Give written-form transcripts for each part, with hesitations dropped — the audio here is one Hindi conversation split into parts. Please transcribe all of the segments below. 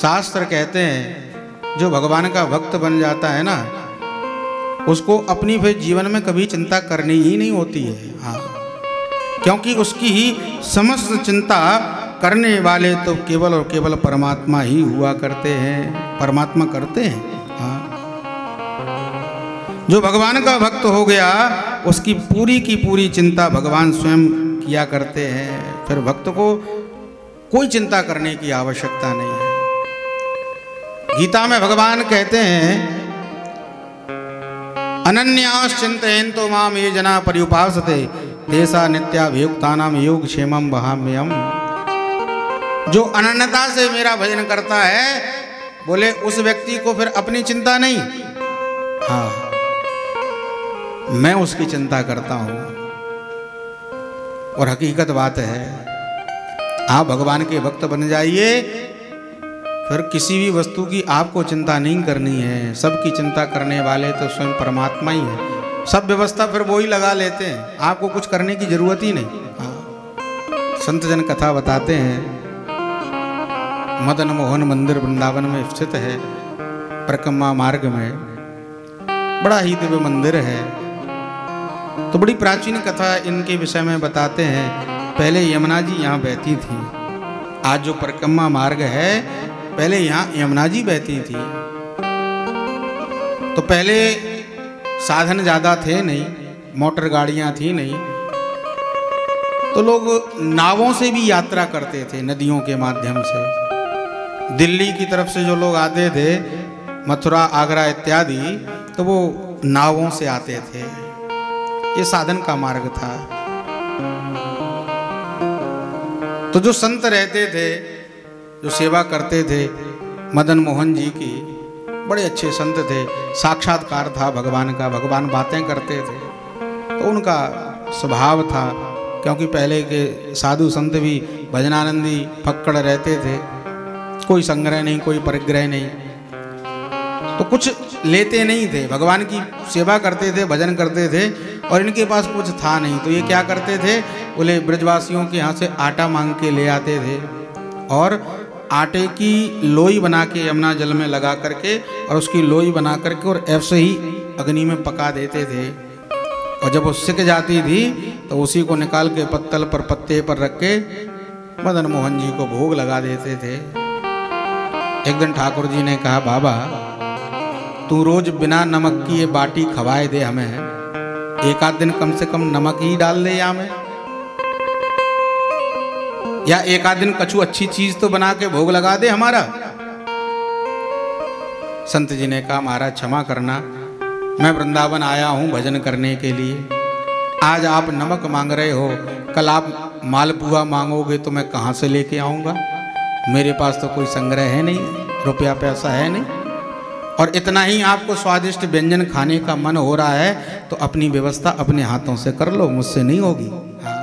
शास्त्र कहते हैं जो भगवान का भक्त बन जाता है ना, उसको अपनी फिर जीवन में कभी चिंता करनी ही नहीं होती है। हाँ, क्योंकि उसकी ही समस्त चिंता करने वाले तो केवल और केवल परमात्मा ही हुआ करते हैं, परमात्मा करते हैं। हाँ, जो भगवान का भक्त हो गया उसकी पूरी की पूरी चिंता भगवान स्वयं किया करते हैं। फिर भक्त को कोई चिंता करने की आवश्यकता नहीं है। गीता में भगवान कहते हैं अनन्यास चिंतयन्तो माम ये जना पर्युपासते तेषा नित्याभियुक्तानां योगक्षेमं वहाम्यहम्। जो अनन्यता से मेरा भजन करता है, बोले उस व्यक्ति को फिर अपनी चिंता नहीं, हाँ मैं उसकी चिंता करता हूं। और हकीकत बात है, आप भगवान के भक्त बन जाइए, फिर किसी भी वस्तु की आपको चिंता नहीं करनी है। सबकी चिंता करने वाले तो स्वयं परमात्मा ही है। सब व्यवस्था फिर वो ही लगा लेते हैं, आपको कुछ करने की जरूरत ही नहीं। हाँ, संत जन कथा बताते हैं, मदन मोहन मंदिर वृंदावन में स्थित है, परिक्रमा मार्ग में, बड़ा ही दिव्य मंदिर है। तो बड़ी प्राचीन कथा इनके विषय में बताते हैं। पहले यमुना जी यहाँ बहती थी। आज जो परिक्रमा मार्ग है, पहले यहाँ यमुना जी बहती थी। तो पहले साधन ज़्यादा थे नहीं, मोटर गाड़ियाँ थी नहीं, तो लोग नावों से भी यात्रा करते थे, नदियों के माध्यम से। दिल्ली की तरफ से जो लोग आते थे, मथुरा आगरा इत्यादि, तो वो नावों से आते थे। ये साधन का मार्ग था। तो जो संत रहते थे, जो सेवा करते थे मदन मोहन जी की, बड़े अच्छे संत थे, साक्षात्कार था भगवान का, भगवान बातें करते थे। तो उनका स्वभाव था, क्योंकि पहले के साधु संत भी भजनानंदी फक्कड़ रहते थे, कोई संग्रह नहीं, कोई परिग्रह नहीं, तो कुछ लेते नहीं थे। भगवान की सेवा करते थे, भजन करते थे, और इनके पास कुछ था नहीं। तो ये क्या करते थे, बोले ब्रजवासियों के यहाँ से आटा मांग के ले आते थे, और आटे की लोई बना के यमुना जल में लगा करके, और उसकी लोई बना करके और ऐसे ही अग्नि में पका देते थे। और जब वो सिक जाती थी तो उसी को निकाल के पत्तल पर, पत्ते पर रख के मदन मोहन जी को भोग लगा देते थे। एक दिन ठाकुर जी ने कहा, बाबा तू रोज बिना नमक की ये बाटी खवाए दे हमें, एक आध दिन कम से कम नमक ही डाल दे यहाँ में, या एक आध दिन कछु अच्छी चीज तो बना के भोग लगा दे हमारा। संत जी ने कहा, महाराज क्षमा करना, मैं वृंदावन आया हूं भजन करने के लिए। आज आप नमक मांग रहे हो, कल आप मालपुआ मांगोगे तो मैं कहां से लेके आऊंगा? मेरे पास तो कोई संग्रह है नहीं, रुपया पैसा है नहीं, और इतना ही आपको स्वादिष्ट व्यंजन खाने का मन हो रहा है तो अपनी व्यवस्था अपने हाथों से कर लो, मुझसे नहीं होगी। हाँ।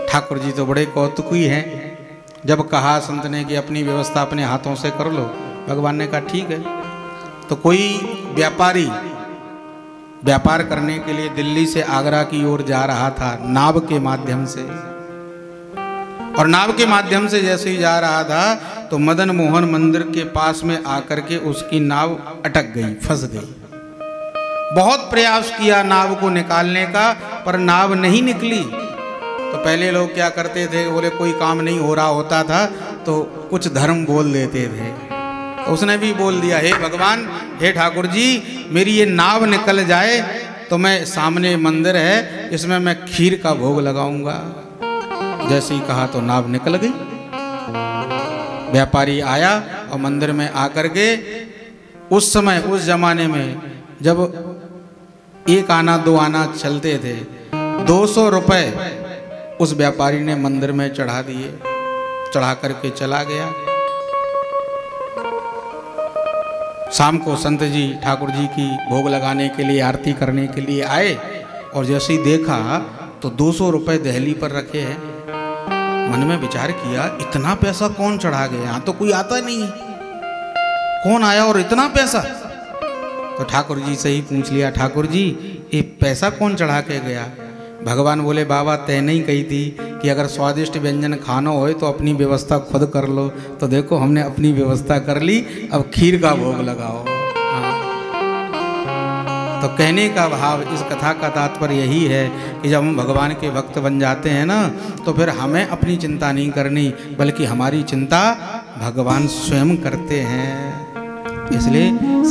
ठाकुर जी तो बड़े कौतुकी हैं। जब कहा संत ने कि अपनी व्यवस्था अपने हाथों से कर लो, भगवान ने कहा ठीक है। तो कोई व्यापारी व्यापार करने के लिए दिल्ली से आगरा की ओर जा रहा था नाव के माध्यम से, और नाव के माध्यम से जैसे ही जा रहा था तो मदन मोहन मंदिर के पास में आकर के उसकी नाव अटक गई, फंस गई। बहुत प्रयास किया नाव को निकालने का, पर नाव नहीं निकली। तो पहले लोग क्या करते थे, बोले कोई काम नहीं हो रहा होता था तो कुछ धर्म बोल देते थे। तो उसने भी बोल दिया, हे भगवान, हे ठाकुर जी, मेरी ये नाव निकल जाए तो मैं, सामने मंदिर है, इसमें मैं खीर का भोग लगाऊंगा। जैसे ही कहा तो नाव निकल गई। व्यापारी आया और मंदिर में आकर के, उस समय उस जमाने में जब एक आना दो आना चलते थे, 200 रुपए उस व्यापारी ने मंदिर में चढ़ा दिए, चढ़ा करके चला गया। शाम को संत जी ठाकुर जी की भोग लगाने के लिए, आरती करने के लिए आए, और जैसे ही देखा तो 200 रुपए दहली पर रखे हैं। मन में विचार किया, इतना पैसा कौन चढ़ा गया? यहाँ तो कोई आता नहीं है, कौन आया और इतना पैसा? तो ठाकुर जी से ही पूछ लिया, ठाकुर जी ये पैसा कौन चढ़ा के गया? भगवान बोले, बाबा तय नहीं कही थी कि अगर स्वादिष्ट व्यंजन खाना हो तो अपनी व्यवस्था खुद कर लो। तो देखो हमने अपनी व्यवस्था कर ली, अब खीर का भोग लगाओ। तो कहने का भाव, इस कथा का तात्पर्य यही है कि जब हम भगवान के भक्त बन जाते हैं ना, तो फिर हमें अपनी चिंता नहीं करनी, बल्कि हमारी चिंता भगवान स्वयं करते हैं। इसलिए